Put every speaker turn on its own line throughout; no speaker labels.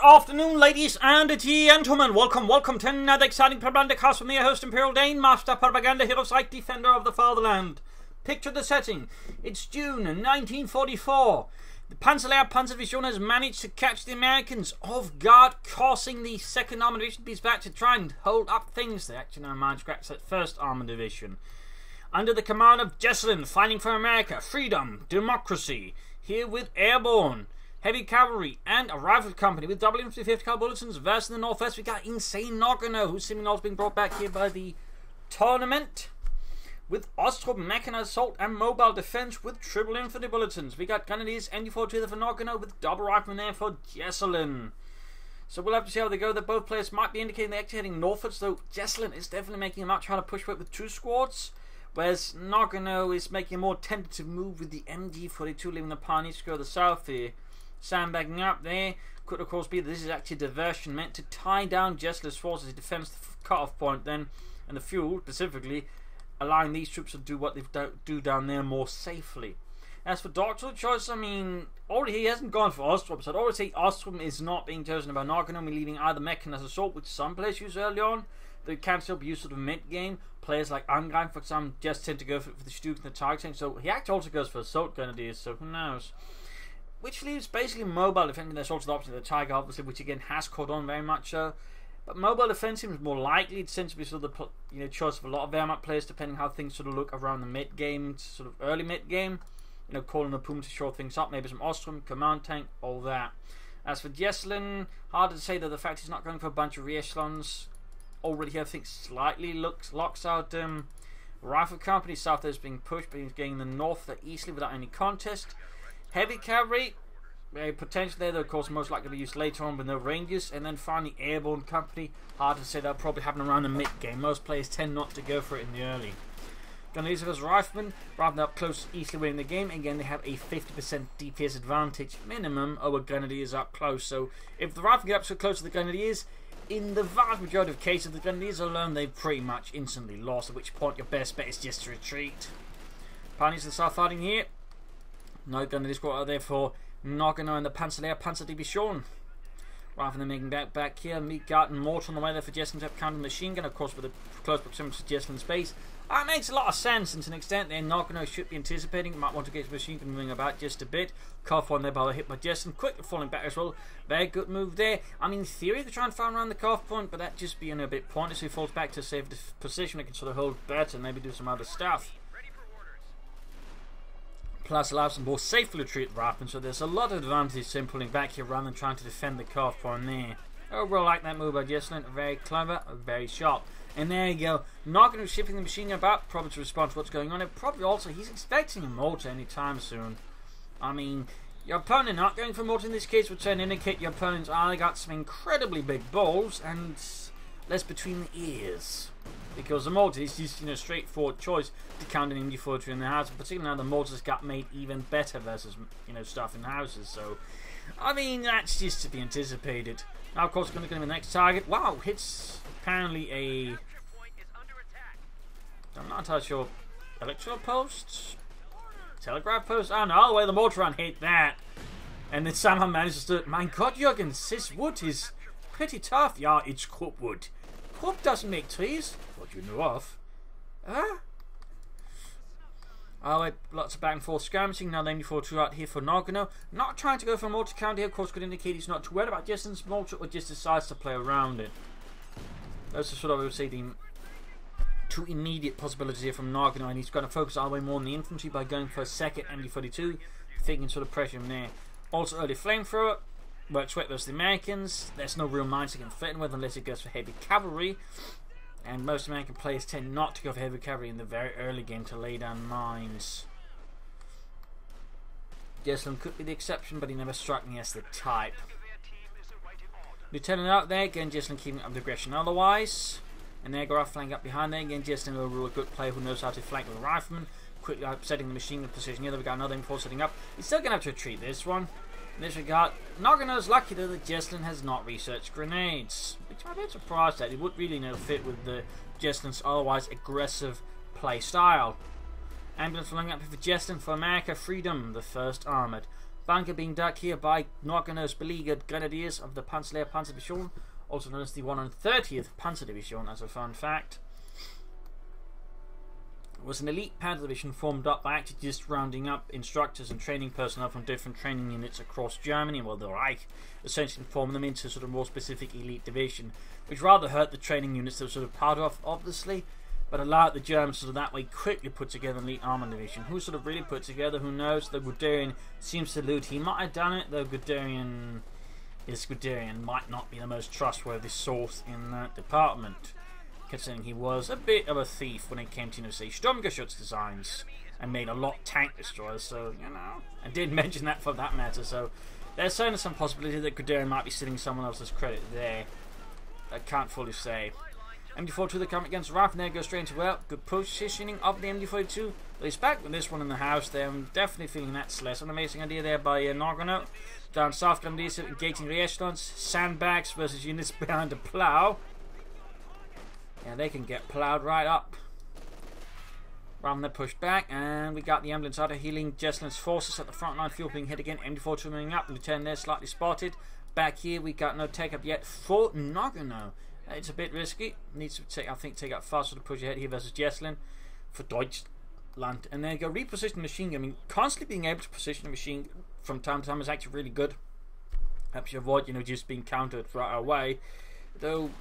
afternoon, ladies and gentlemen. Welcome to another exciting Propagandacast with me, your host, Imperial Dane, Master Propaganda Hero Site Defender of the Fatherland. Picture the setting. It's June 1944. The Panzerdivision has managed to catch the Americans off guard, causing the 2nd Armored Division to be back to try and hold up things. They actually now managed to catch that 1st Armored Division. Under the command of Jesulin, fighting for America, freedom, democracy, here with airborne, heavy cavalry, and a rifle company with double infantry 50 cal bulletins. Versus in the northwest, we got insane Noganno, who's seemingly also being brought back here by the tournament. With Ostrup, mechanized assault and mobile defense with triple infantry bulletins. We got Grenadiers, ND-42 for Noganno with double riflemen there for Jesulin. So we'll have to see how they go. That both players might be indicating they're actually heading northwards, though Jesulin is definitely making a much harder push for it with 2 squads. Whereas Noganno is making a more tentative move with the MG-42, leaving the Pioneers to go to the south here. Sandbagging up there. Could of course be that this is actually a diversion meant to tie down Jesulin's forces. He defends the cut-off point then, and the fuel specifically, allowing these troops to do what they do down there more safely. As for doctoral choice, I mean, already he hasn't gone for Ostrup, so I'd already say Ostrup is not being chosen by Noganno, leaving either mechanized assault, which some players use early on, that can still be used sort of mid-game. Players like Angrein, for example, just tend to go for the Stuke and the targeting, so he actually also goes for assault grenadiers, so who knows. Which leaves basically mobile defending their sort of option of the Tiger, obviously, which again has caught on very much so. But mobile defense seems more likely. It tends to be sort of the choice of a lot of Wehrmacht players, depending how things sort of look around the mid game, sort of early mid game. You know, calling a Puma to shore things up, maybe some Ostrom, command tank, all that. As for Jesulin, harder to say that the fact he's not going for a bunch of re-echelons. Already here, I think slightly locks out rifle company. South there is being pushed, but he's getting the north there easily without any contest. Heavy cavalry, potential there, though, of course, most likely to be used later on with no Rangers. And then finally, airborne company. Hard to say, that'll probably happen around the mid game. Most players tend not to go for it in the early. Grenadiers as riflemen, rather than up close, easily winning the game. Again, they have a 50% DPS advantage minimum over Grenadiers up close. So if the rifle get up so close to the Grenadiers, in the vast majority of cases, the Grenadiers alone, they've pretty much instantly lost. At which point, your best bet is just to retreat. Pioneers in the south fighting here. No Grenadier squad are there for Noganno and the Panzerdivision. Rather than making that back here, Meat Garden Mortar on the way there for Jesulin to have counter machine gun, of course, with a close proximity to Jesulin's base. That makes a lot of sense, and to an extent there, Noganno should be anticipating. Might want to get his machine gun moving about just a bit. Cuff on there by the hit by Jesulin, quickly falling back as well. Very good move there. I mean, in theory, they could try and find around the cuff point, but that just be a bit pointless. He falls back to save the position, they can sort of hold better and maybe do some other stuff. Plus allows them more safely to retreat riflemen, so there's a lot of advantage in pulling back here rather than trying to defend the cuff point there. Overall, like that move by Jesulin, very clever, very sharp. And there you go, Noganno shifting the machine gun about, probably to respond to what's going on. And probably also, he's expecting a mortar anytime soon. I mean, your opponent not going for mortar in this case would tend to indicate your opponent's either got some incredibly big balls and less between the ears. Because the mortar is just, straightforward choice to counter an MG-42 in the house, particularly now the mortars got made even better versus, stuff in houses. So, I mean, that's just to be anticipated. Now, of course, going to be the next target. Wow, hits apparently a... I'm not entirely sure. Electrical post? Telegraph post? I don't know. The way the mortar run hit that. And then somehow manages to... My God, Jürgen, this wood is pretty tough. Yeah, it's Krupp wood. Krupp doesn't make trees. What you know of. Huh? Lots of back and forth skirmishing. Now the MD-42 out here for Noganno. Not trying to go for a mortar counter here. Of course, could indicate he's not too worried about Jesulin's mortar, or just decides to play around it. Those are sort of, I would say, the 2 immediate possibilities here from Noganno, and he's going to focus all the way more on the infantry by going for a second MD-42, thinking sort of pressure him there. Also, early flamethrower. Works right versus the Americans. There's no real mines he can threaten with unless it goes for heavy cavalry. And most American players tend not to go for heavy cavalry in the very early game to lay down mines. Jesulin could be the exception, but he never struck me as the type. Lieutenant out there, again Jesulin keeping up the aggression otherwise. And there Gareth flank up behind there, again Jesulin overall a good player who knows how to flank with a rifleman. Quickly upsetting the machine gun position here. We got another M4 setting up. He's still going to have to retreat this one. In this regard, Noganno's lucky though that Jesulin has not researched grenades, which I'm a bit surprised at. It would really fit with the Jesulin's otherwise aggressive play style. Ambulance flying up for Jesulin for America, freedom, the 1st Armored. Bunker being dug here by Noganno's beleaguered grenadiers of the Panzerlehr Panzerdivision, also known as the 130th Panzer Division, as a fun fact. It was an elite Panzer Division formed up by actually just rounding up instructors and training personnel from different training units across Germany, well, the Reich, essentially forming them into sort of more specific elite division, which rather hurt the training units they were sort of part of, obviously, but allowed the Germans sort of that way quickly put together an elite armor division. Who sort of really put together, who knows? The Guderian seems to allude he might have done it, though Guderian might not be the most trustworthy source in that department, considering he was a bit of a thief when it came to, say, Sturmgeschütz designs, and made a lot of tank destroyers, so, and did mention that for that matter, so there's certainly some possibility that Guderian might be stealing someone else's credit there. I can't fully say. MD42 they're coming against Raf, and there goes straight into, well, good positioning of the MD42. But he's back with this one in the house there. I'm definitely feeling that's less an amazing idea there by Noganno. Down south, Grenadiers engaging the echelons. Sandbags versus units behind a plough. Yeah, they can get ploughed right up. Rather than pushed back, and we got the ambulance out of healing Jesulin's forces at the front line. Fuel being hit again. MD42 moving up. Lieutenant there slightly spotted. Back here, we got no take up yet for Noganno. It's a bit risky. Needs to take, I think, take up faster to push ahead here versus Jesulin for Deutschland. And then go reposition the machine gun. I mean, constantly being able to position a machine from time to time is actually really good. Helps you avoid, just being countered right away. Though,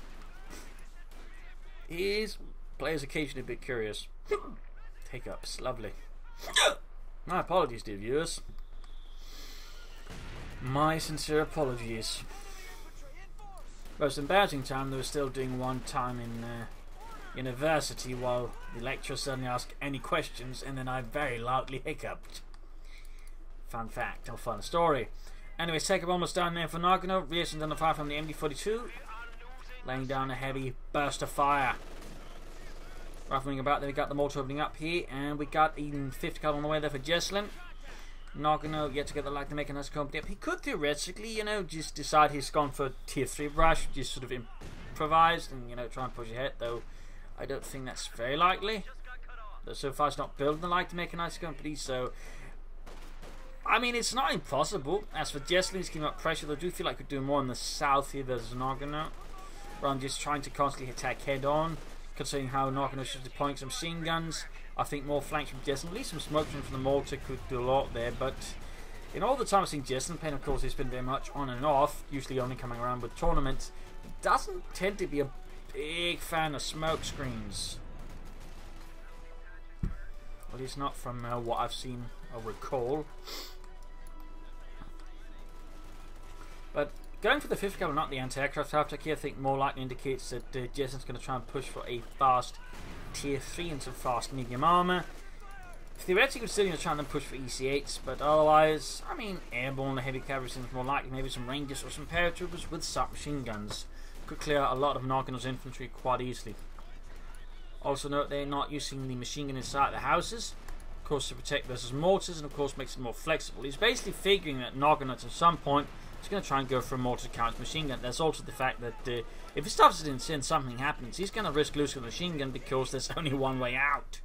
his players occasionally a bit curious. Take ups, lovely. My apologies, dear viewers. My sincere apologies. Most embarrassing time, they were still doing one time in university while the lecturer suddenly asked any questions and then I very loudly hiccuped. Fun fact, or fun story. Anyways, take up almost down there for Noganno. Reaction under fire from the MD42. Laying down a heavy burst of fire. Ruffling about there, we got the mortar opening up here, and we got even 50 cal on the way there for Jesulin. Noganno yet to get the light to make a nice company up. He could theoretically, just decide he's gone for tier 3 rush, just sort of improvised and, try and push ahead, though I don't think that's very likely. Though so far he's not building the light to make a nice company, so I mean, it's not impossible. As for Jesulin, he's keeping up pressure. They do feel like we could do more in the south here versus Noganno, rather than just trying to constantly attack head on, considering how Noganno should be deploying some machine guns. I think more flanks from Jesulin, at least some smoke from the mortar could do a lot there, but in all the time I've seen Jesulin playing, of course, he's been very much on and off, usually only coming around with tournaments. He doesn't tend to be a big fan of smoke screens. At least not from what I've seen or recall. But going for the 5th caliber, not the anti-aircraft half-tech here, I think more likely indicates that Jesulin's going to try and push for a fast tier 3 and some fast medium armor. Theoretically, we're still going to try and push for EC8s, but otherwise, I mean, airborne, the heavy cavalry seems more likely. Maybe some rangers or some paratroopers with submachine guns could clear out a lot of Noganno's infantry quite easily. Also note they're not using the machine gun inside the houses, of course, to protect versus mortars, and of course makes it more flexible. He's basically figuring that Noganno at some point is going to try and go for a mortar counter machine gun. There's also the fact that if he stops it and something happens, he's going to risk losing the machine gun because there's only one way out.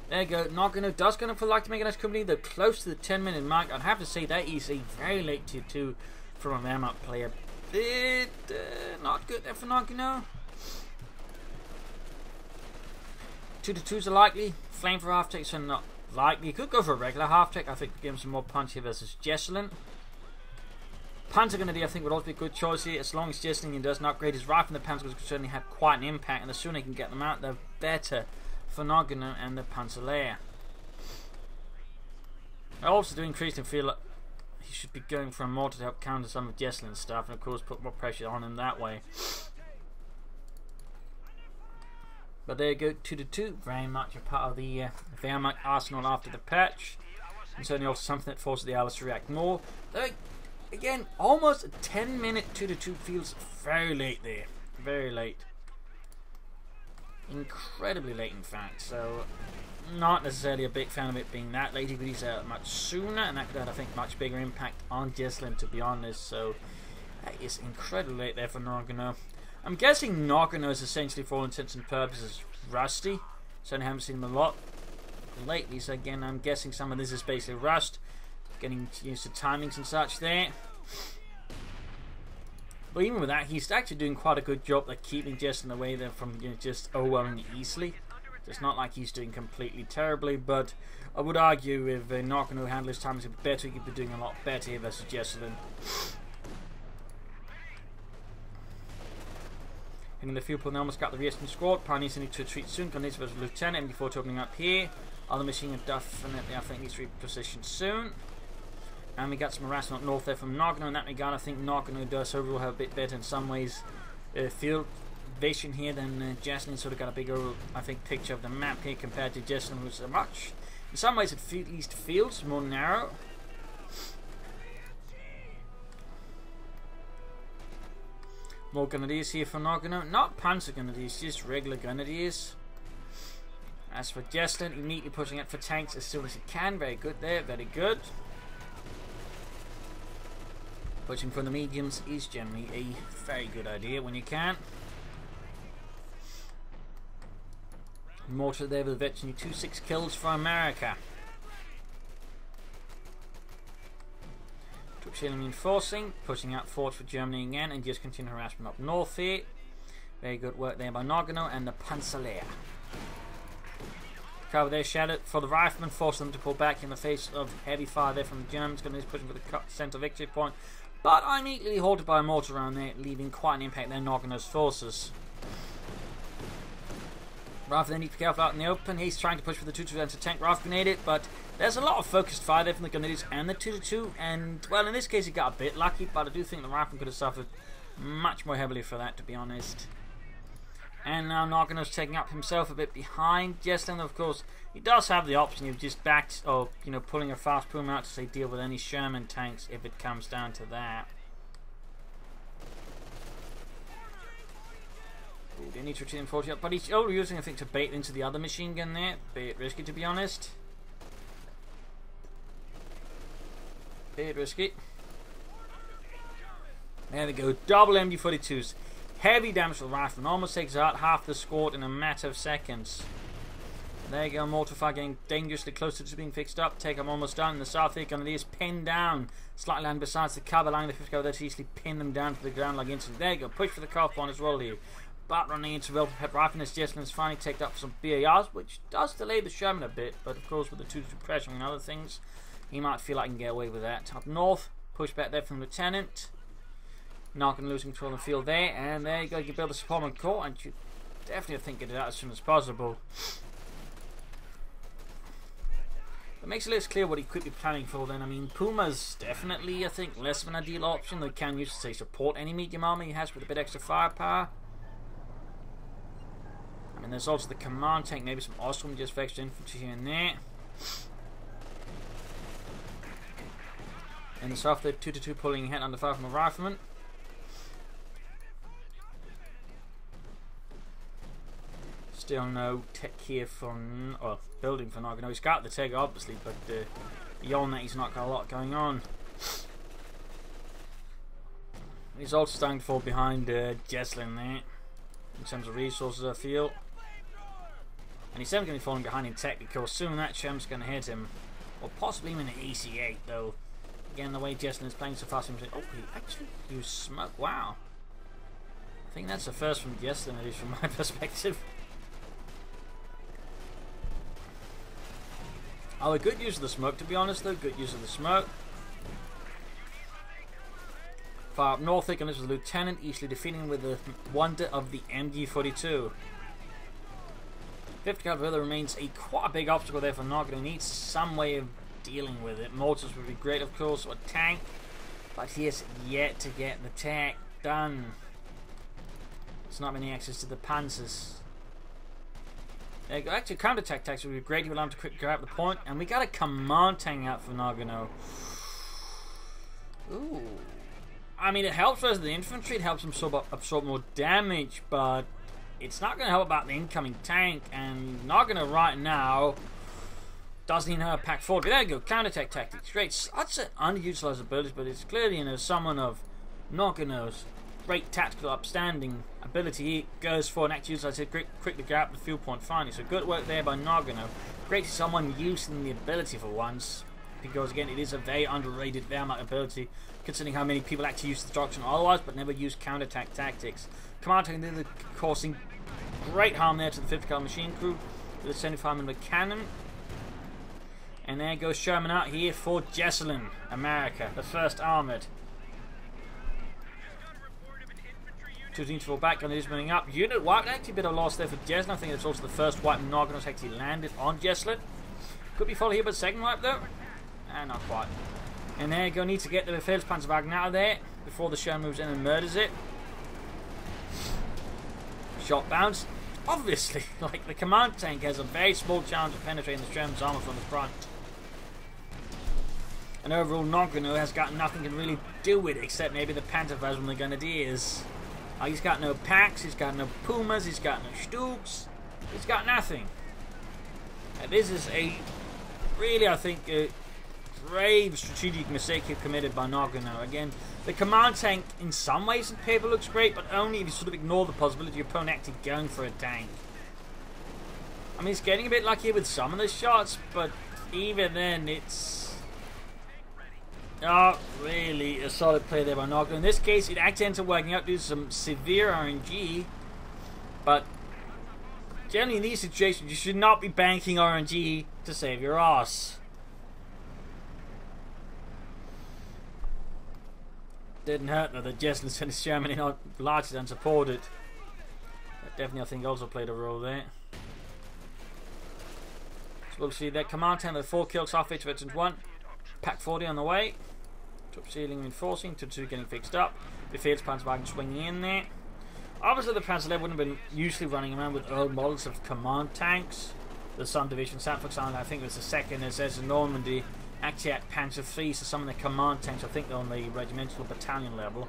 There you go. Noganno does going to like to make a nice company. They're close to the 10-minute mark. I'd have to say that is a very late tier 2 from a man-up player. Bit not good there for Noganno. 2-2s are likely. Flame for half-techs are not likely. You could go for a regular half-tech. I think to give him some more punch here versus Jesulin. Panzer Grenadier, I think, would also be a good choice here. As long as Jesulin doesn't upgrade his rifle, the Panzer could certainly have quite an impact. And the sooner he can get them out, the better for Noganno and the Panzerlehr. I also do increasingly feel like he should be going for a mortar to help counter some of Jesulin's stuff, and of course put more pressure on him that way. But there you go, 2-2, very much a part of the Wehrmacht arsenal after the patch, and certainly also something that forces the Allies to react more. Though, again, almost a 10-minute 2-2 feels very late there, very late. Incredibly late, in fact, so not necessarily a big fan of it being that late. He could use it much sooner, and that could have, I think, much bigger impact on Jesulin, to be honest. So that is incredibly late there for Noganno. I'm guessing Noganno is essentially, for all intents and purposes, rusty. Certainly haven't seen him a lot. lately, so again I'm guessing some of this is basically rust, getting used to timings and such there. But even with that, he's actually doing quite a good job at keeping Jesulin away there from just overwhelming easily. It's not like he's doing completely terribly, but I would argue if Noganno handled his timings a bit better, he could be doing a lot better here versus Jesulin. In the field, they almost got the Eastern squad. Pioneers need to retreat soon. Grenadiers versus Lieutenant before opening up here. Other machine gun definitely, I think, needs to reposition soon. And we got some harassment up north there from Noganno. In that regard, I think Noganno does overall have a bit better in some ways field vision here than Jesulin. Sort of got a bigger, I think, picture of the map here compared to Jesulin, who's much. In some ways, it at least feels more narrow. More Grenadiers here for Noganno. Not Panzer Grenadiers, just regular Grenadiers. As for Jesulin, immediately pushing it for tanks as soon as he can. Very good there, very good. Pushing for the mediums is generally a very good idea when you can. Mortar there with virtually 2-6 kills for America. Troops reinforcing, pushing out forts for Germany again, and just continue harassment up north here. Very good work there by Noganno and the Panzerlehr. Cover their shadow for the riflemen, forcing them to pull back in the face of heavy fire there from the Germans. Grenadiers pushing for the centre victory point, but immediately halted by a mortar around there, leaving quite an impact there on Noganno's forces. Rather than need to be careful out in the open, he's trying to push for the 2-2 anti-tank rifle grenade it, but there's a lot of focused fire there from the Grenadiers and the 2-2, and well, in this case he got a bit lucky, but I do think the rifleman could have suffered much more heavily for that, to be honest. And now Noganno's taking up himself a bit behind Jesulin. Of course, he does have the option of just backed, or pulling a fast boom out to say deal with any Sherman tanks if it comes down to that. Ooh, they need to retreat in 40 up, but he's using, I think, to bait into the other machine gun there. Bit risky, to be honest. Bit risky. There we go, double MG42s. Heavy damage to the rifleman, almost takes out half the squad in a matter of seconds. There you go, mortar fire getting dangerously closer to being fixed up. Take them almost done. In the south here, Grenadiers pinned down. Slightly land besides the cover line, the 50 go there to easily pin them down to the ground like instantly. There you go, push for the cough one as well here. But running into well-prepared riflemen as Jesulin is finally taken up for some BARs, which does delay the Sherman a bit, but of course with the 2-2 pressure and other things, he might feel like he can get away with that. Up north, push back there from Lieutenant. Noganno losing control of the field there, and there you go, you build a supplement core, and you definitely think get it out as soon as possible. It makes it less clear what he could be planning for then. I mean, Puma's definitely, I think, less of an ideal option. They can use to, say, support any medium army he has with a bit extra firepower. I mean, there's also the command tank, maybe some Ostrom just for extra infantry here and there. In the south, they're 2-2 pulling ahead under fire from a rifleman. Still no tech here from, or building for Noganno. He's got the tech obviously, but beyond that he's not got a lot going on. He's also starting to fall behind Jesulin there in terms of resources, I feel. And he's never going to be falling behind in tech because soon that Sherman's going to hit him, or possibly even an AC-8 though. Again, the way Jesulin is playing so fast, oh, he actually used smoke. Wow, I think that's the first from Jesulin, at least from my perspective. Oh, a good use of the smoke, to be honest though, good use of the smoke. Far up north, and this was Lieutenant, easily defeating with the wonder of the MG42. 50 caliber remains quite a big obstacle there for Noganno. Needs some way of dealing with it. Mortars would be great, of course, or tank, but he has yet to get the tech done. There's not many access to the panzers. There you go. Actually, counter-attack tactics would be great. He would allow him to quickly grab the point. And we got a command tank out for Noganno. Ooh. I mean, it helps versus the infantry. It helps him absorb more damage, but it's not going to help about the incoming tank. And Noganno right now doesn't even have a pack forward. But there you go. Counter-attack tactics. Great. Such an underutilized ability, but it's clearly, someone of Noganno's great tactical upstanding ability. He goes for and actually uses it quickly grab the field point finally. So good work there by Noganno. Great to see someone using the ability for once. Because again, it is a very underrated Wehrmacht ability, considering how many people actually use destruction otherwise, but never use counterattack tactics. Command tank causing great harm there to the 50 cal machine crew with a 75mm cannon. And there goes Sherman out here for Jesulin, America, the first armoured. Two teams fall back, and it is moving up. Unit wiped, actually a bit of loss there for Jesulin. I think it's also the first wipe Noganno's actually landed on Jesulin. Could be followed here by the second wipe though. Not quite. And there you go, need to get the Befehlspanzerwagen out of there before the Sherman moves in and murders it. Shot bounce. Obviously, like the command tank has a very small chance of penetrating the Sherman's armor from the front. And overall, Noganno has got nothing to really do with it, except maybe the Panzerfaust from the Grenadiers. He's got no packs, he's got no Pumas, he's got no Stugs, he's got nothing. This is a really, I think, grave strategic mistake here committed by Noganno. Again, the command tank in some ways in paper looks great, but only if you sort of ignore the possibility of your opponent actually going for a tank. I mean, it's getting a bit lucky with some of the shots, but even then, it's not really a solid play there by Noganno. In this case, it actually ends up working out due to some severe RNG, but generally in these situations, you should not be banking RNG to save your ass. Didn't hurt though that Jesulin sent his Sherman in largely unsupported. That definitely, I think, also played a role there. So we'll see that command tank with 4 kills, half H veterans 1. Pack 40 on the way. Top ceiling reinforcing, 2 getting fixed up. Befehlspanzerwagen swinging in there. Obviously the Panzer wouldn't have been usually running around with old models of command tanks. The Sun Division, for example, I think it was the second SS in Normandy. Actually at Panzer III, so some of the command tanks, I think they're on the regimental battalion level.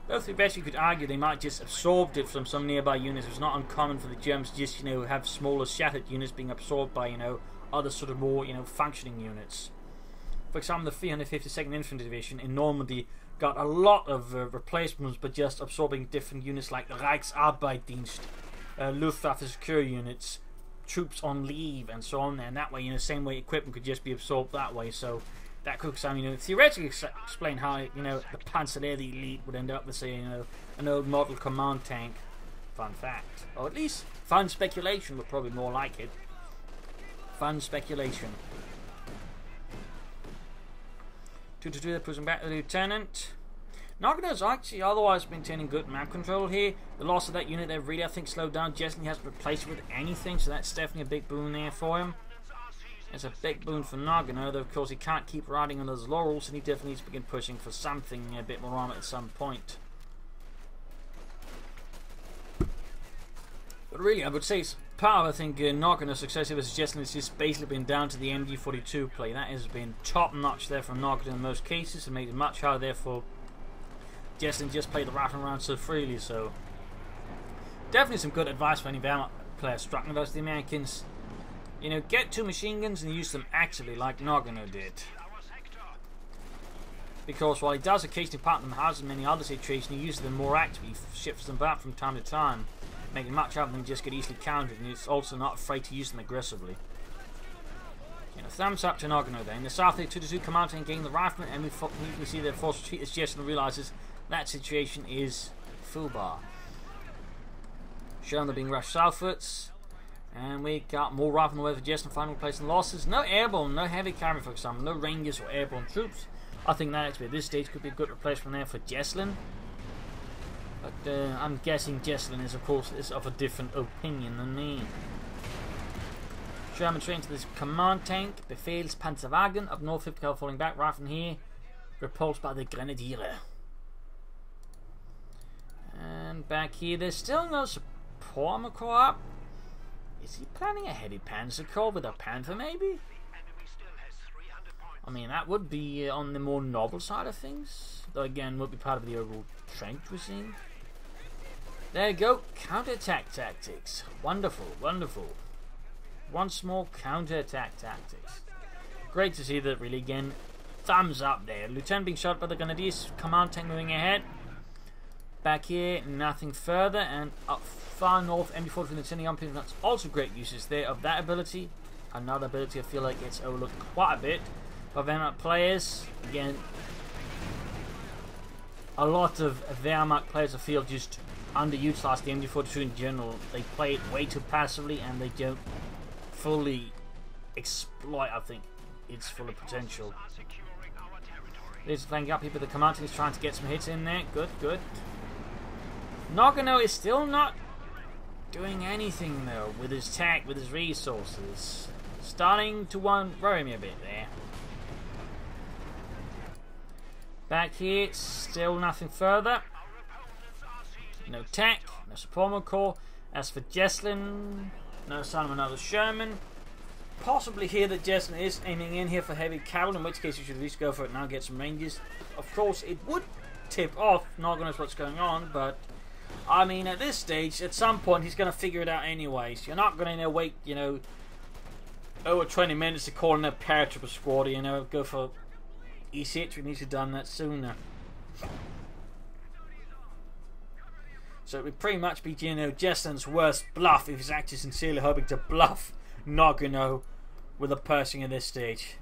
Both the best you could argue they might just absorbed it from some nearby units. It's not uncommon for the Germans to just, have smaller shattered units being absorbed by, other sort of more, functioning units. For example, the 352nd Infantry Division in Normandy got a lot of replacements, but just absorbing different units like the Reichsarbeitsdienst, Luftwaffe secure units, troops on leave, and so on. And that way, same way equipment could just be absorbed that way. So that could, theoretically explain how, the Panzer Elite would end up with, say, an old model command tank. Fun fact, or at least fun speculation would probably more like it. Fun speculation. 2-2, they're pushing back the lieutenant. Noganno's actually otherwise maintaining good map control here. The loss of that unit there really, I think, slowed down. Jesulin hasn't replaced it with anything, so that's definitely a big boon there for him. It's a big boon for Noganno, though of course he can't keep riding on those laurels, and he definitely needs to begin pushing for something a bit more armor at some point. But really, I would say part of, I think, Noganno's success here versus Jesulin has just basically been down to the MG42 play. That has been top notch there from Noganno in most cases, and made it much harder there for Jesulin just played the rattling around so freely. So definitely some good advice for any Wehrmacht player struggling versus the Americans. Get 2 machine guns and use them actively like Noganno did. Because while he does occasionally partner them houses in many other situations, he uses them more actively, shifts them back from time to time, making much of them just get easily countered, and he's also not afraid to use them aggressively. Thumbs up to Noganno there. In the south, they 2-2 command tank gain the rifleman, and we see their forced retreat as Jesulin realizes that situation is foobar. Sherman being rushed southwards, and we got more riflemen away for Jesulin, finally replacing losses. No airborne, no heavy cavalry, for example, no Rangers or airborne troops. I think that actually at this stage could be a good replacement there for Jesulin. But I'm guessing Jesulin is, of course, of a different opinion than me. Sherman trained to this command tank, Befehlspanzerwagen, up north, 50 cal falling back, rifleman here, repulsed by the Grenadiere. And back here, there's still no support corps. Is he planning a heavy panzer corps with a Panther, maybe? I mean, that would be on the more novel side of things, though again, would be part of the overall trench we're seeing. There you go, counterattack tactics. Wonderful, wonderful. Once more, counterattack tactics. Great to see that, really, again. Thumbs up there. Lieutenant being shot by the Grenadiers, command tank moving ahead. Back here, nothing further, and up far north, MD40 from the Tinny Umping. That's also great uses there of that ability. Another ability I feel like it's overlooked quite a bit by Wehrmacht players. Again, a lot of Wehrmacht players I feel just underutilized the MD42 in general. They play it way too passively and they don't fully exploit, I think, its full potential. There's flanking up here, but the command team is trying to get some hits in there. Good, good. Noganno is still not doing anything though with his tech, with his resources. Starting to worry me a bit there. Back here, still nothing further. No tech, no support core. As for Jesulin, no sign of another Sherman. Possibly here that Jesulin is aiming in here for heavy cavalry, in which case you should at least go for it now, get some ranges. Of course, it would tip off, not gonna know what's going on, but I mean, at this stage, at some point, he's gonna figure it out anyways. You're not gonna wait, you know, over 20 minutes to call in a paratrooper squad, you know, go for E6. We need to have done that sooner. So it would pretty much be, you know, Jesulin's worst bluff if he's actually sincerely hoping to bluff Noganno with a Pershing at this stage.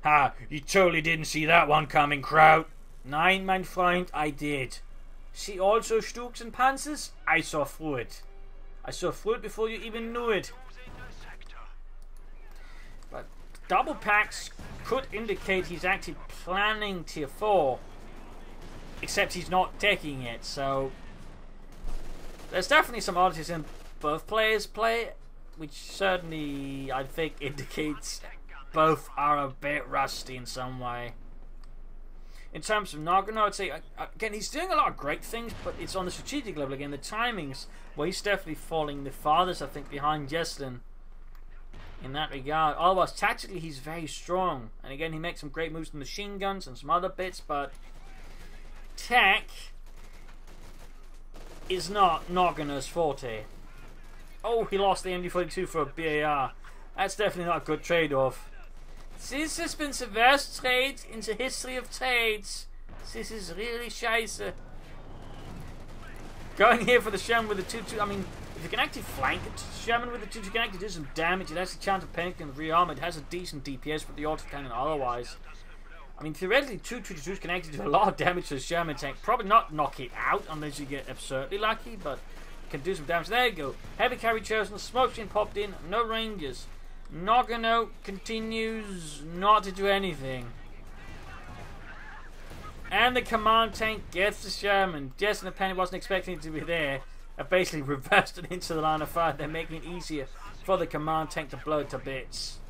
Ha! You totally didn't see that one coming, Kraut. Nein, mein Freund, I did. See also Stuks and Panzers? I saw through it. I saw through it before you even knew it. But double packs could indicate he's actually planning tier 4. Except he's not taking it, so there's definitely some oddities in both players' play, which certainly I think indicates both are a bit rusty in some way. In terms of Noganno, I'd say, again, he's doing a lot of great things, but it's on the strategic level. Again, the timings, where he's definitely falling the farthest, I think, behind Jesulin in that regard. Otherwise, tactically, he's very strong. And again, he makes some great moves with machine guns and some other bits, but tech is not Noganno's forte. Oh, he lost the MD42 for a BAR. That's definitely not a good trade-off. This has been the worst trade in the history of trades. This is really scheiße. Going here for the Sherman with the 2-2. I mean, if you can actually flank it, Sherman with the 2-2 can actually do some damage. It has a chance of penetrating the rearm. It has a decent DPS with the autocannon otherwise. I mean, theoretically, 2-2-2s can actually do a lot of damage to the Sherman tank. Probably not knock it out unless you get absurdly lucky, but can do some damage. There you go. Heavy carry chosen. Smoke screen popped in. No ranges. Noganno continues not to do anything. And the command tank gets the Sherman. Jesulin apparently wasn't expecting it to be there. Basically reversed it into the line of fire. They're making it easier for the command tank to blow it to bits.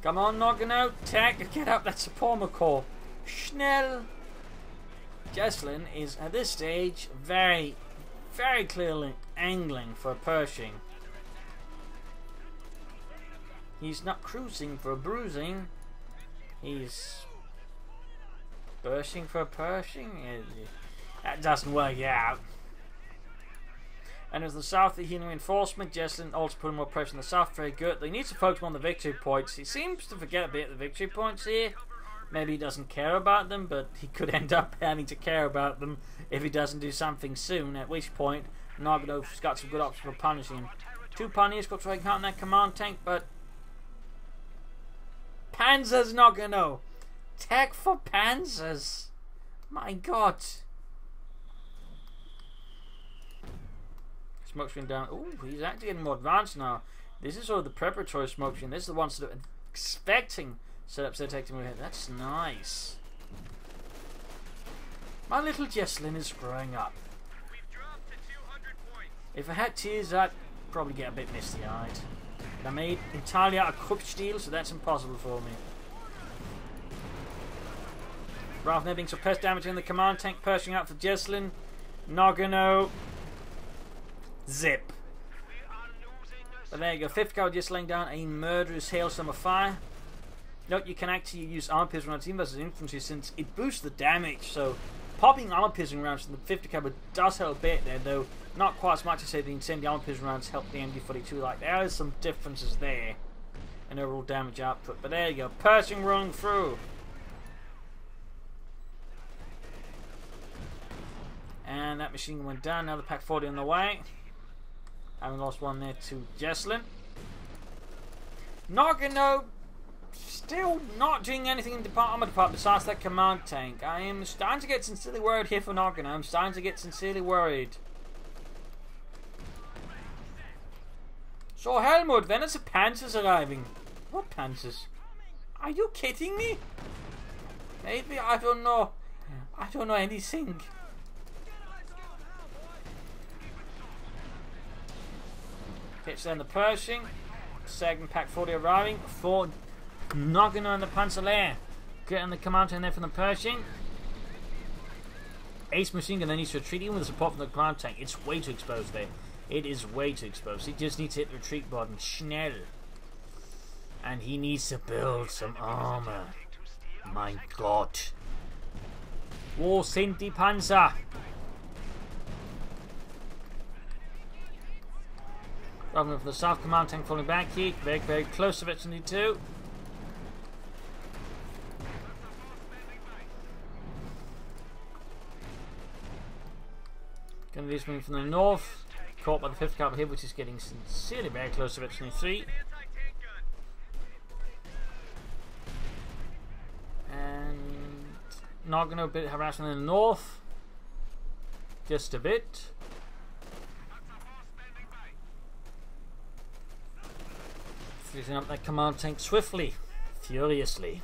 Come on, Noganno. Tech, get up that support core. Schnell. Jesulin is, at this stage, very, very clearly angling for a Pershing. He's not cruising for a bruising. He's bursting for a Pershing. That doesn't work out. And as the south, the healing reinforcement, Jesulin also putting more pressure on the south. Very good. They need to focus on the victory points. He seems to forget a bit of the victory points here. Maybe he doesn't care about them, but he could end up having to care about them if he doesn't do something soon, at which point Noganno's got some good options for punishing. 2 pioneers got trying out in that command tank, but Panzers Noganno. Tech for Panzers. My god. Smoke screen down. Ooh, he's actually getting more advanced now. This is sort of the preparatory smoke screen. This is the one sort of expecting setup, set taking away. That's nice. My little Jesulin is growing up. If I had tears, I'd probably get a bit misty-eyed. They're made entirely out of Krupp steel, so that's impossible for me. Rather than being suppressed damage in the command tank, Pershing out for Jesulin. Noganno. Zip. But there you go. 5th guard just laying down a murderous hailstorm of fire. Note you can actually use armor pierce on a team versus infantry since it boosts the damage, so Popping armor-piercing rounds from the 50 caliber does help a bit there, though not quite as much as say the incendiary armor-piercing rounds help the MG42. Like, there is some differences there in overall damage output. But there you go, Pershing running through. And that machine gun went down. Now the Pack 40 on the way. Having lost one there to Jesulin. Noganno still not doing anything in the armor department besides that command tank. I am starting to get sincerely worried here for Noganno. I'm starting to get sincerely worried. So Helmut, when is the Panzers arriving? What Panzers? Are you kidding me? Maybe, I don't know. I don't know anything. Gets down the Pershing. Second Pack 40 arriving. For Noganno and the Panzer. Getting the command tank there from the Pershing. Ace machine gun then needs to retreat even with the support from the command tank. It's way too exposed there. It is way too exposed. He just needs to hit the retreat button. Schnell. And he needs to build some armor. My God. Wo sind die Panzer? Rather from the South Command tank falling back here. Very, very close to Veteran 2. Going to do something from the north. Caught by the 5th caliber here, which is getting sincerely very close to Veteran 3. And Noganno a bit harassment in the north. Just a bit. Freezing up that command tank swiftly, furiously.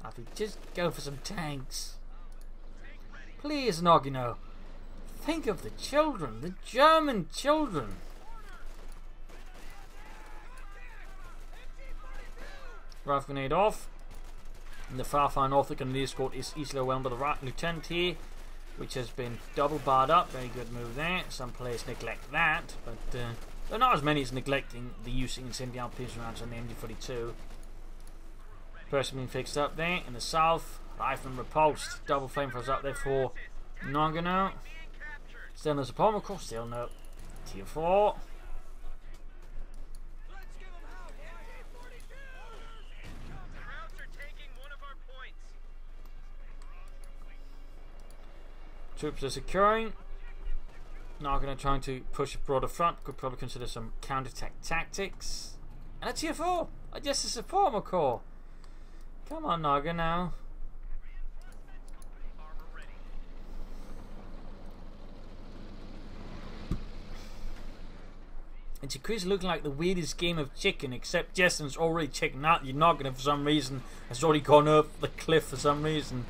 If we just go for some tanks. Please, Noganno. Think of the children, the German children. Rifle grenade off. In the far north, the Canadian escort is easily overwhelmed by the right lieutenant here, which has been double barred up. Very good move there. Some players neglect that, but there are not as many as neglecting the using incendiary armor-piercing rounds on the MG42. Person being fixed up there in the south. Rifleman repulsed. Double flamethrowers up there for Noganno. Still no support, of course. Still no tier 4. Troops are securing. Noganno trying to push a broader front. Could probably consider some counterattack tactics. And a tier 4. Just a support corps. Come on, Noganno. It's increasingly looking like the weirdest game of chicken, except Jesulin's already checking out. You're Noganno for some reason has already gone up the cliff for some reason.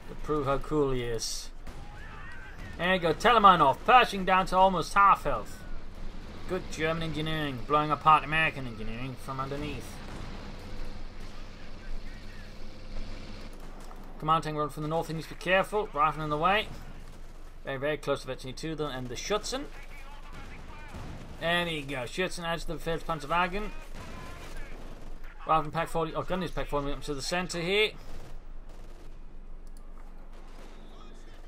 To prove how cool he is. There you go, Telemanov, Pershing down to almost half health. Good German engineering, blowing apart American engineering from underneath. Command tank run from the north, he needs to be careful. Rifle in the way. Very, very close to Veteran 2 though, and the Schutzen. There you go, Schutzen adds to the 1st Panzerwagen. Rifle Pack 40, oh, gun is Pack 40 up to the centre here.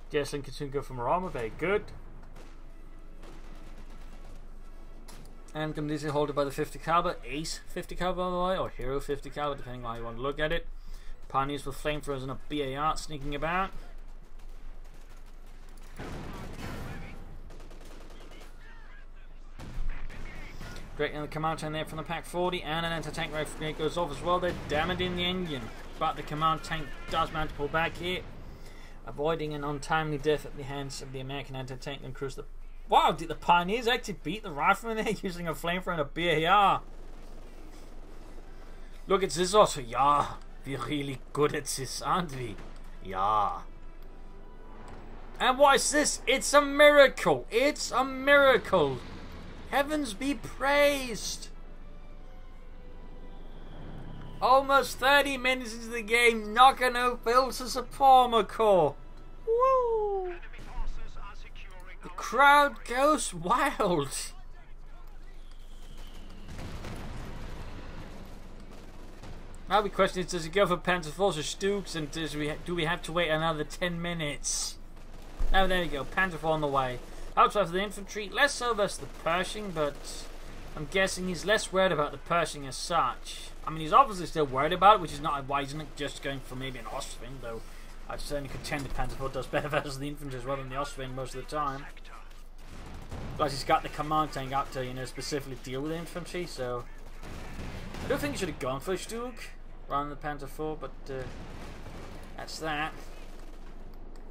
Jesulin can soon go for more armor, very good. And going to be holded by the 50 caliber, Ace 50 caliber by the way, or Hero 50 caliber, depending on how you want to look at it. Pioneers with flamethrowers and a BAR sneaking about. Great in the command tank there from the Pack 40, and an anti-tank rifle grenade goes off as well. They're damaging the engine, but the command tank does manage to pull back here, avoiding an untimely death at the hands of the American anti-tank and cruiser. Wow, did the Pioneers actually beat the rifleman there using a flamethrower and a BAR? Look at this also. Yeah, we're really good at this, aren't we? Yeah. And what is this? It's a miracle. It's a miracle. Heavens be praised. Almost 30 minutes into the game, Noganno builds us a armor corps. Woo! The crowd goes wild. Now the question is, does he go for Panzer IV or Stooks, and do we have to wait another 10 minutes? Oh, there you go, Panzer IV on the way. Outside for the infantry, less so versus the Pershing, but I'm guessing he's less worried about the Pershing as such. I mean, he's obviously still worried about it, which is not why he's not just going for maybe an Austrian, though I'd certainly contend that Panzer IV does better versus the infantry as well than the Austrian most of the time. Plus, he's got the command tank up to, you know, specifically deal with the infantry, so I don't think he should have gone for a Stug rather than the Panzer IV, but that's that.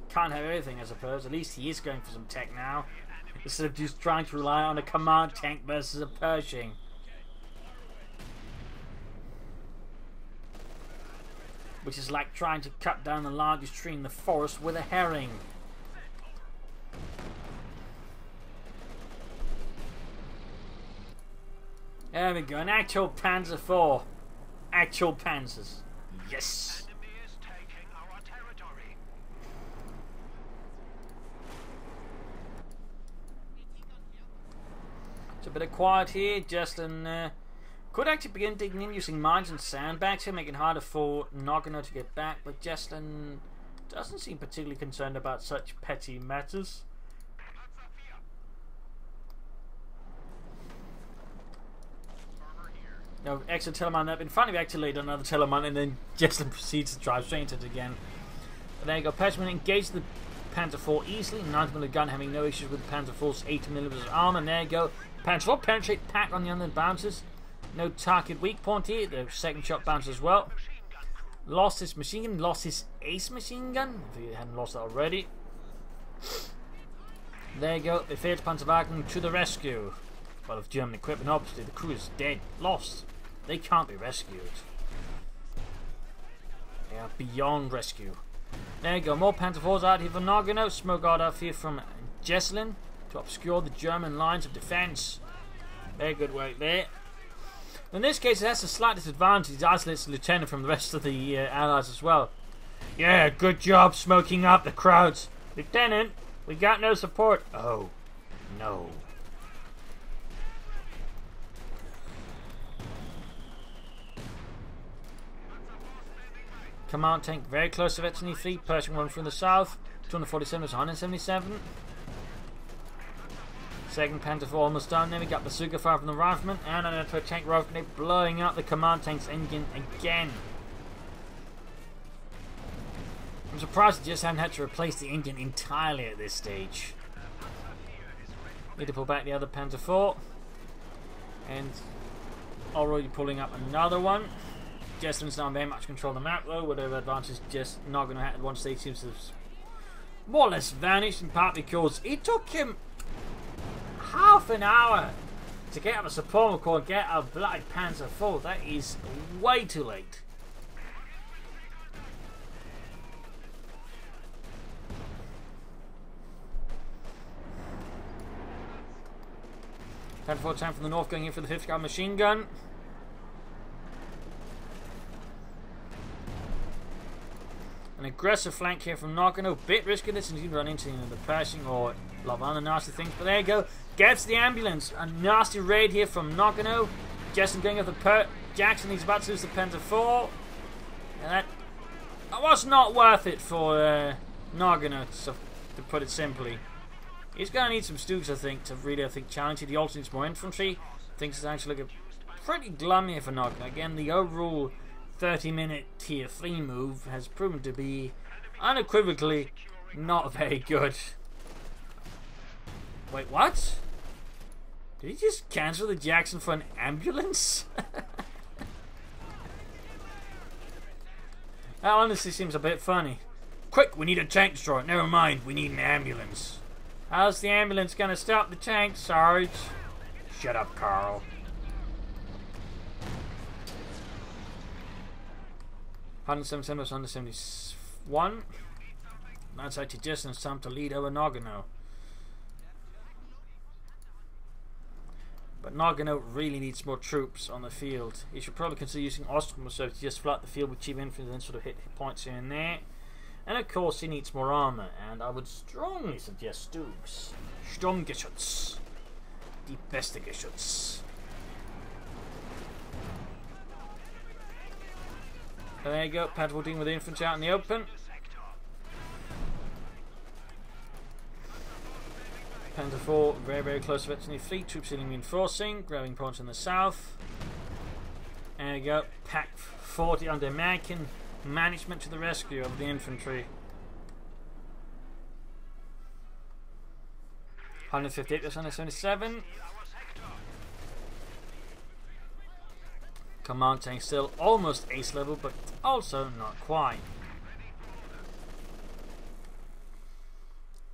Can't have everything, I suppose. At least he is going for some tech now, instead of just trying to rely on a command tank versus a Pershing. Which is like trying to cut down the largest tree in the forest with a herring. There we go, an actual Panzer IV. Actual Panzers. Yes! It's a bit of quiet here. Jesulin could actually begin digging in using mines and sandbags here, making it harder for Noganno to get back, but Jesulin doesn't seem particularly concerned about such petty matters. No, extra Telemann up, and finally activate another Telemann, and then Jesulin proceeds to drive straight into it again. But there you go, Pershing engaged the Panzer IV easily, 90mm gun having no issues with the Panzer IV's 80mm armor, and there you go. Panzer IV penetrate pack on the other bounces. No target weak point here, the second shot bounces as well. Lost his machine gun, lost his ace machine gun, if he hadn't lost that already. There you go, they failed Panzerwagen to the rescue. Well, of German equipment, obviously, the crew is dead, lost. They can't be rescued. They are beyond rescue. There you go, more Panzer IVs out here for Noganno. Smoke out here from Jesulin to obscure the German lines of defense. Very good work there. In this case, it has the slight disadvantage. It isolates the lieutenant from the rest of the allies as well. Yeah, good job smoking up the crowds. Lieutenant, we got no support. Oh, no. Command tank very close to Veteran fleet. Pershing one from the south. 247 is 177. Second Panzer IV almost done. Then we got bazooka fire from the rifleman, and an anti-tank rifle grenade blowing up the command tank's engine again. I'm surprised they just haven't had to replace the engine entirely at this stage. Need to pull back the other Panzer IV, and already pulling up another one. Jesulin's not very much control of the map though. Whatever advantage just Noganno had at one stage seems to have more or less vanished, in part because it took him half an hour to get up a support corps and get a bloody Panzer IV. That is way too late. Panzer IV tank from the north going in for the 5th guard machine gun. An aggressive flank here from Noganno. Bit risky this, and you can run into the Pershing or a lot of other nasty things. But there you go. Gets the ambulance. A nasty raid here from Noganno. Jesulin going up the Jackson. He's about to lose the Panzer IV. And that was not worth it for Noganno, to put it simply. He's going to need some Stugs, I think, to really, challenge it. He also needs more infantry. Thinks it's actually looking pretty glum here for Noganno. Again, the overall 30-minute tier 3 move has proven to be unequivocally not very good. Wait, what? Did he just cancel the Jackson for an ambulance? That honestly seems a bit funny. Quick, we need a tank destroyer. Never mind, we need an ambulance. How's the ambulance gonna stop the tank, Sarge? Shut up, Carl. 177 was 171. That's actually just in time to lead over Noganno. But Noganno really needs more troops on the field. He should probably consider using Austrian reserves to just flood the field with cheap infantry and then sort of hit points here and there. And of course he needs more armor, and I would strongly suggest Stugs. Sturmgeschütz. Die beste Geschütz. There you go, Panther 14 with the infantry out in the open. Panther 4 very, very close to Veteran Fleet. Troops in reinforcing, grabbing points in the south. There you go, Pack 40 under American management to the rescue of the infantry. 158 versus 177. Command tank still almost ace level, but also not quite.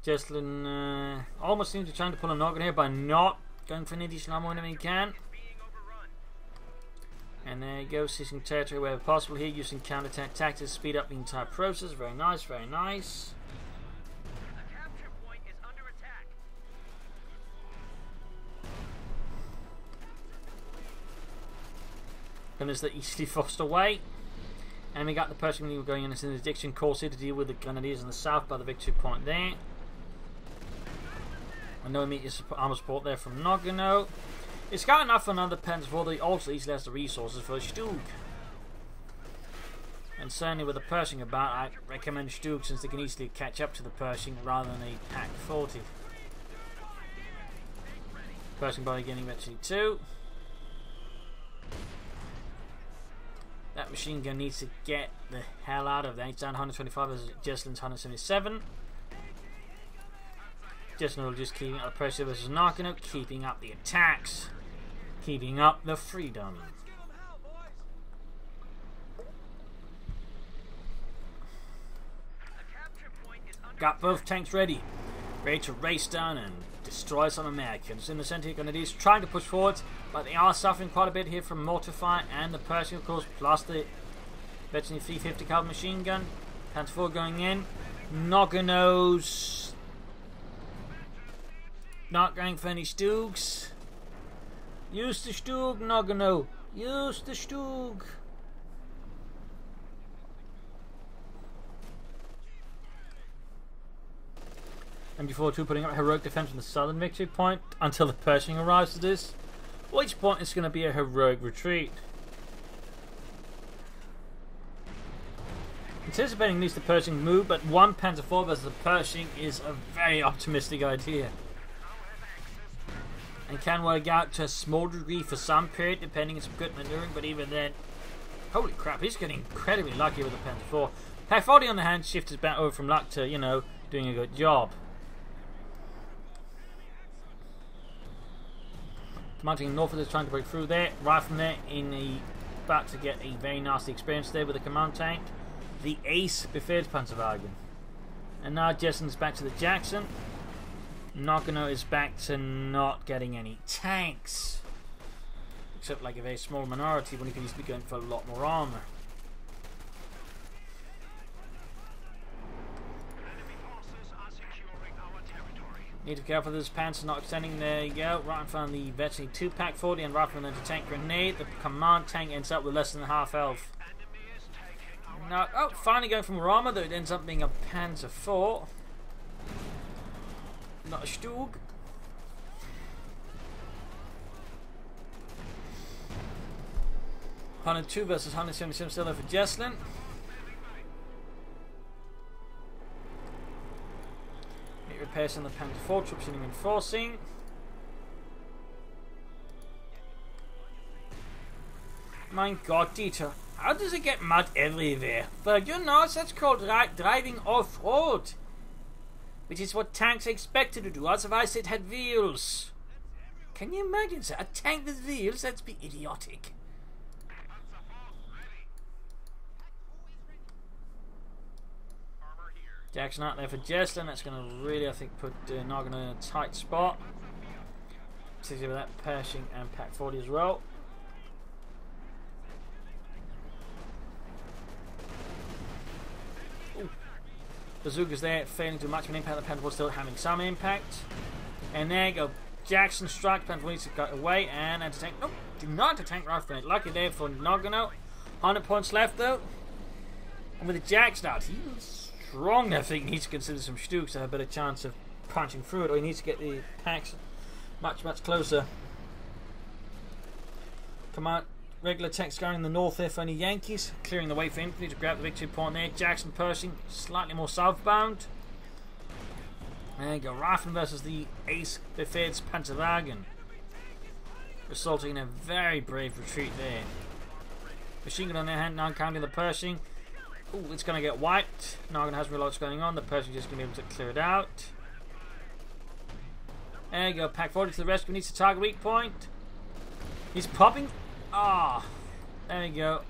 Jesulin almost seems to be trying to pull a Noganno here by not going for an additional ammo whenever he can. And there you go, seizing territory wherever possible here, using counter-attack tactics to speed up the entire process. Very nice, very nice. And as the easily forced away. And we got the Pershing were going in as an addiction course here to deal with the Grenadiers in the south by the victory point there. And no immediate armor support there from Noganno. It's got enough for another Panther 4 that he also easily has the resources for a Stug. And certainly with the Pershing about, I recommend Stug since they can easily catch up to the Pershing rather than a Pack 40. Pershing body getting eventually 2. That machine gun needs to get the hell out of there. It's down 125 as Jesulin's 177. Jesulin will just keeping up the pressure versus Noganno, keeping up the attacks, keeping up the freedom. Got both tanks ready to race down and destroy some Americans. In the center, Grenadiers trying to push forward, but they are suffering quite a bit here from mortar fire and the Pershing, of course, plus the Veteran 350 caliber machine gun. Panther 4 going in. Noganno's not going for any Stugs. Use the Stug, Noganno. Use the Stug. MG42 putting up a heroic defense from the southern victory point until the Pershing arrives to this. At which point it's going to be a heroic retreat. Anticipating at least the Pershing move, but one Panther 4 versus the Pershing is a very optimistic idea. And can work out to a small degree for some period, depending on some good maneuvering, but even then, holy crap, he's getting incredibly lucky with the Panther 4. Pack 40 on the hand shifts his back over from luck to, you know, doing a good job. Commanding north of this, trying to break through there. Right from there, about to get a very nasty experience there with the command tank. The ace befehlt Panzerwagen. And now Jesulin's back to the Jackson. Noganno is back to not getting any tanks. Except like a very small minority when he can easily be going for a lot more armor. Need to be careful this Panther not extending. There you go. Right in front of the Veteran 2 Pack 40 and right from the tank grenade. The command tank ends up with less than half health. Now, oh, finally going from armor, though it ends up being a Panzer 4. Not a Stug. (102 versus 177 still there for Jesulin. Repairs on the Panther 4, troops in reinforcing. My god, Dieter, how does it get mud everywhere? For you know, that's called driving off-road. Which is what tanks are expected to do, otherwise it had wheels. Can you imagine, sir? A tank with wheels? That'd be idiotic. Jackson out there for Jesulin. That's going to really, I think, put Noganno in a tight spot. Particularly with that Pershing and Pack 40 as well. Ooh. Bazooka's there, failing to much of an impact. The Panther 4 still having some impact. And there you go. Jackson strike. Panther 4 needs to go away and anti-tank. Nope, do not anti-tank rifle grenade. Lucky there for Noganno. 100 points left though. And with the Jackson out, he's strong. I think he needs to consider some Stugs to have a better chance of punching through it, or he needs to get the packs much closer. regular tanks going in the north there for any Yankees, clearing the way for infantry to grab the victory point there. Jackson Pershing slightly more southbound. There you go, Rifleman versus the Ace Befehls Panzerwagen, resulting in a very brave retreat there. Machine gun on their hand now, counting the Pershing. Ooh, it's going to get wiped. Noganno hasn't realised what's going on. The Pershing just going to be able to clear it out. There you go, Pack 40 to the rescue. Needs to target weak point. He's popping. Ah, there you go.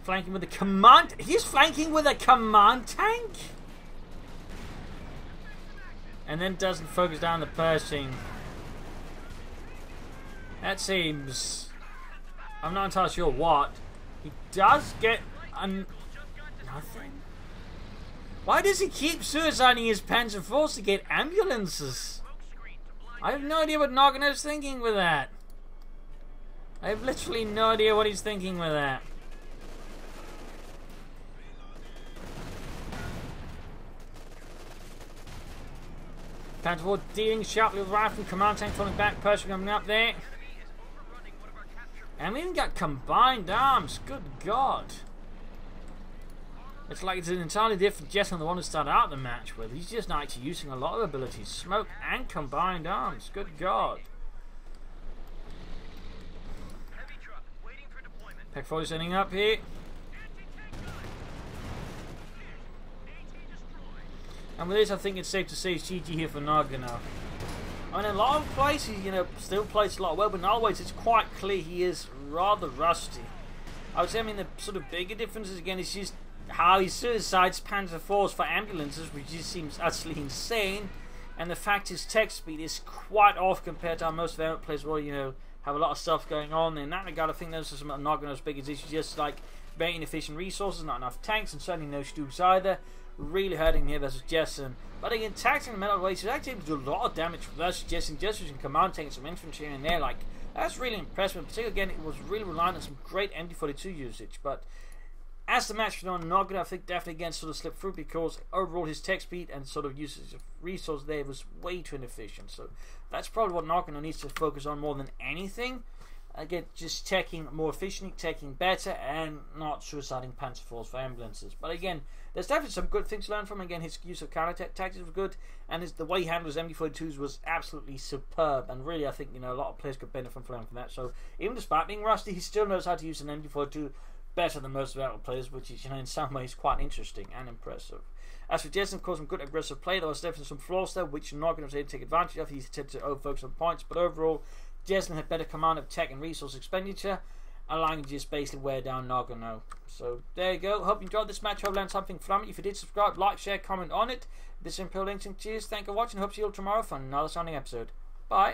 Flanking with the command. He's flanking with a command tank. And then doesn't focus down the Pershing. That seems... I'm not entirely sure what. He does get nothing. Why does he keep suiciding his Panzer Force to get ambulances? I have no idea what Noganno's thinking with that. I have literally no idea what he's thinking with that. Panzer IV dealing sharply with rifle, command tank falling back, Pershing coming up there. And we even got combined arms, good God. It's like it's an entirely different Jesulin than the one who started out the match with. He's just not actually using a lot of abilities. Smoke and combined arms, good God. Pack 40 setting up here. And with this, I think it's safe to say it's GG here for Noganno. I mean, in a lot of places, you know, still plays a lot well, but in other ways, it's quite clear he is rather rusty. I would say, I mean, the sort of bigger differences, again, is just how he suicides Panzer IVs for ambulances, which just seems utterly insane, and the fact his tech speed is quite off compared to how most variant players will, you know, have a lot of stuff going on. In that regard, I think those are some of Noganno's biggest issues, just like very inefficient resources, not enough tanks, and certainly no Stoops either. Really hurting him here versus Jesulin. But again, tactics in the metal ways, he's actually able to do a lot of damage versus Jesulin, just using command tanks, some infantry in there. Like, that's really impressive. Particularly, again, it was really reliant on some great MD42 usage. But as the match went on, Noganno, I think, definitely again sort of slipped through because overall his tech speed and sort of usage of resources there was way too inefficient. So that's probably what Noganno needs to focus on more than anything. Again, just teching more efficiently, teching better, and not suiciding Panzer IVs for ambulances. But again, there's definitely some good things to learn from. Again, his use of counter tactics was good, and the way he handled his MD42s was absolutely superb. And really, I think, you know, a lot of players could benefit from learning from that. So even despite being rusty, he still knows how to use an MD42 better than most available players, which is, you know, in some ways quite interesting and impressive. As for Jesulin, of course, some good aggressive play. There was definitely some flaws there, which Noganno was able to take advantage of. He attempted to over-focus on points, but overall, Jesulin had better command of tech and resource expenditure, allowing him to just basically wear down Noganno. So there you go. Hope you enjoyed this match. Hope you learned something from it. If you did, subscribe, like, share, comment on it. This is Imperial Links. Cheers. Thank you for watching. Hope to see you all tomorrow for another Sounding episode. Bye.